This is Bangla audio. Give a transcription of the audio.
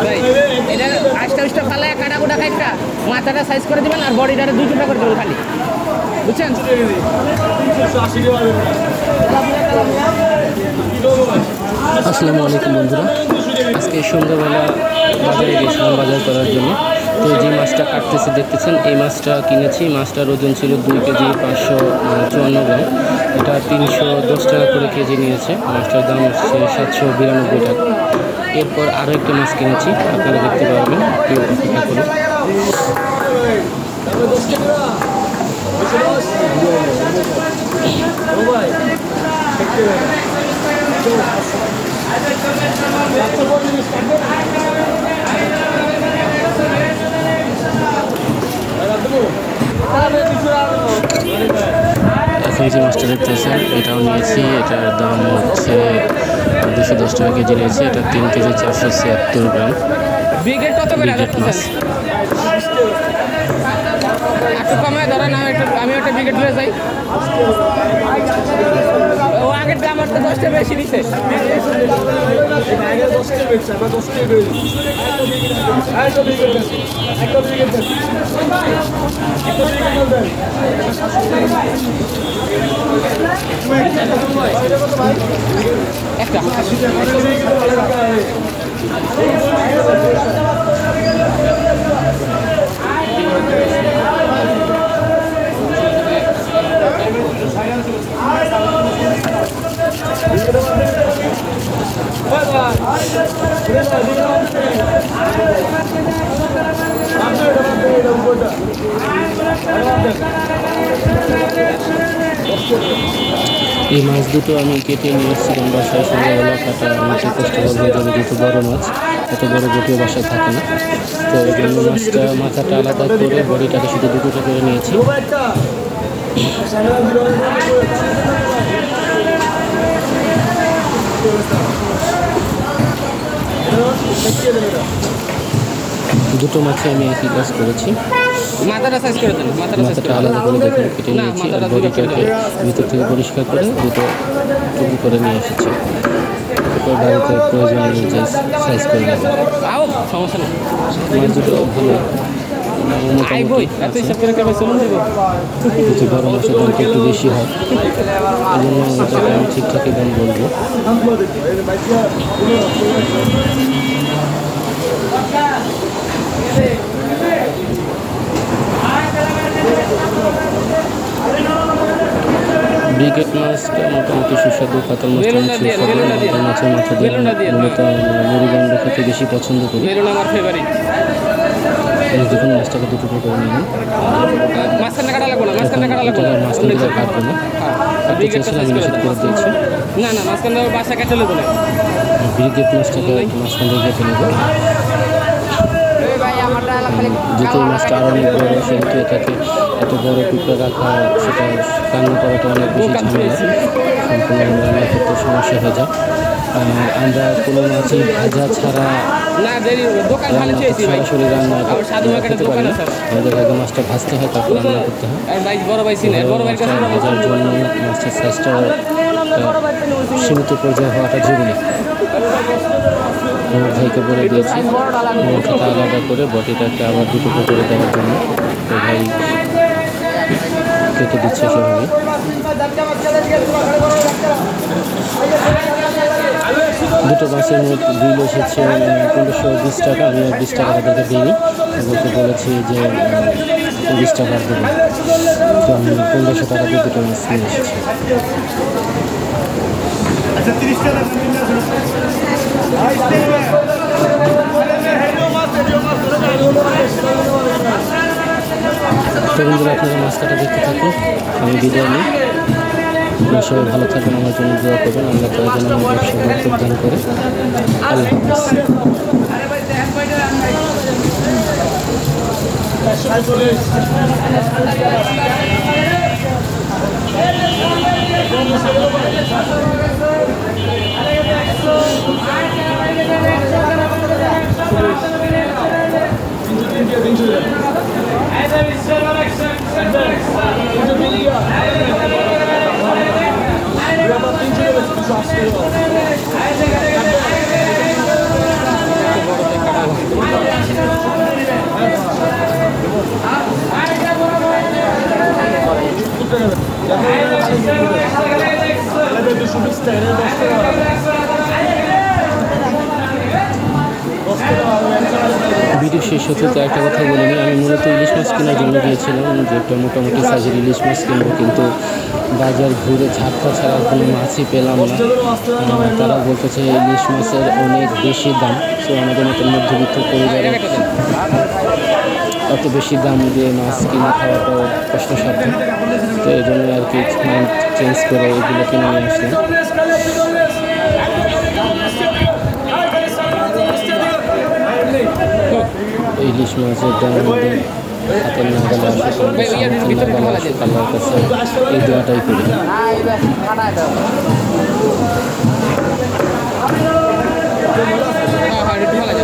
ভাই এটা আষ্টা উষ্টা ফালায় কাটা কুটা খাইটা মাথাটা সাইজ করে দিবেন আর বডিটা 2 টুকরা করে দেবেন খালি, বুঝছেন? আসসালামু আলাইকুম বন্ধুরা, আজকে সন্ধ্যাবেলা বাজারে গেছিলাম বাজার করার জন্য। তো যে মাছটা কাটতেছে দেখতেছেন, এই মাছটা কিনেছি। মাছটার ওজন ছিল 2 কেজি 554 গ্রাম। এটা 310 টাকা করে কেজি নিয়েছে। মাছটার দাম হচ্ছে 792 টাকা। এরপর আরও একটি মাছ কিনেছি, আপনারা দেখতে পারবেন, একটু অপেক্ষা করুন। এখন যে মাছটা দেখতেছেন এটাও নিয়েছি। এটার দাম হচ্ছে 210 টাকা কেজি নিয়েছি। এটা 3 কেজি 476 গ্রাম। ব্রিগেড কত করে ব্রিগেড মাছ। একটু কমায় ধরেন, আমি একটা ব্রিগেড নিয়ে যাই। ও আগের দাম আমার তো 10 টাকা বেশি নিছে। একটা এই মাছ দুটো আমি কেটে নিয়ে এসেছিলাম বাসায়। সন্ধ্যাবেলা কাটা নিচে কষ্টকর হয়ে যাবে, যেহেতু বড় মাছ, এত বড় বটিও বাসায় থাকে না। তো এই জন্য মাছটা মাথাটা আলাদা করে বডিটাকে শুধু দুটো করে নিয়েছি। দুটো মাছে আমি একই কাজ করেছি। মাথাটা সাইজ করে দেন, মাথাটা আলাদা করে দেখুন কেটে নিয়েছি, আর বডিটাকে ভিতর থেকে পরিষ্কার করে দুটো টুকরো করে নিয়ে এসেছি। এরপর বাড়িতে প্রয়োজন অনুযায়ী সাইজ করে নেব। সমস্যা নেই, মাছ দুটো ভালো মোটামুটি আছে। কিছু বড় মাছের দামটা একটু বেশি হয়, এই জন্য এটাকে আমি ঠিকঠাকই দাম বলবো। ব্রিগেড মাছটা মোটামুটি সুস্বাদু। কাতল মাছটা অনেক সুস্বাদু। মাছের মাথা দিয়ে মূলত মুরুগান্ড খেতে বেশি পছন্দ করি। আমার ফেভারিট। দেখুন মাছটাকে দুটো করে নিলাম। মাঝখানে কাটা লাগবে না, মাঝখানে কাটা লাগবে না, মাঝখানে কাটবো না, কাটতে চেয়েছিলাম, আমি নিষেধ করে দিয়েছি। না না, মাঝখানে বাসা কেটে নেবো না। ব্রিগেড মাছটাকে মাঝখান থেকে কেটে নেবো। যেহেতু মাছটা আরও অনেক বড়, সেহেতু এটাকে এত বড় টুকরো রাখা, সেটা রান্না করাটা অনেক বেশি ঝামেলা, সম্পূর্ণ রান্না করতে সমস্যা হয়ে যায়। আমরা কোনো মাছই ভাজা ছাড়া সরাসরি রান্না করতে পারি না। আমাদের আগে মাছটা ভাজতে হয়, তারপর রান্না করতে হয়। ভাজার জন্য মাছের সাইজটা সীমিত পর্যায়ে হওয়াটা জরুরি। আমার ভাইকে বলে দিয়েছি মাথাটা আলাদা করে বটিটাকে আবার দুটো করে দেওয়ার জন্য। তো ভাই কেটে দিচ্ছে সেভাবে। দুটো মাছের মোট বিল এসেছে 1520 টাকা। আমি আর 20 টাকা তাদেরকে দিইনি, তাদেরকে বলেছি যে 20 টাকা দেবো। তো আমি 1500 টাকা দিয়ে দুটো মাছ নিয়ে এসেছি। তো বন্ধুরা, আপনারা মাছ কাটা দেখতে থাকুন, আমি বিদায় নিই। আপনারা সবাই ভালো থাকবেন, আমার জন্য দোয়া করবেন। আল্লাহ তাআলা যেন আমার ব্যবসা বরকত দান করে। আল্লাহ হাফেজ। ভিডিও শেষ হতে তো একটা কথা বলিনি, আমি মূলত ইলিশ মাছ কেনার জন্য গিয়েছিলাম, যে একটা মোটামুটি সাইজের ইলিশ মাছ কিনবো, কিন্তু বাজার ঘুরে ঝাটকা ছাড়া কোনো মাছই পেলাম না। তারা বলতেছে ইলিশ মাছের অনেক বেশি দাম। সো আমাদের মতো মধ্যবিত্ত পরিবারে এত বেশি দাম দিয়ে মাছ কিনে খাওয়াটাও কষ্টসাধ্য। তো এই জন্য আর কি মাইন্ড চেঞ্জ করে এগুলো কিনে নিয়ে আসলাম। ইলিশ মাছের দাম হাতের নাগালে আসে, আল্লাহর কাছে এই দোয়াটাই করি। হ্যাঁ, একটু ভালো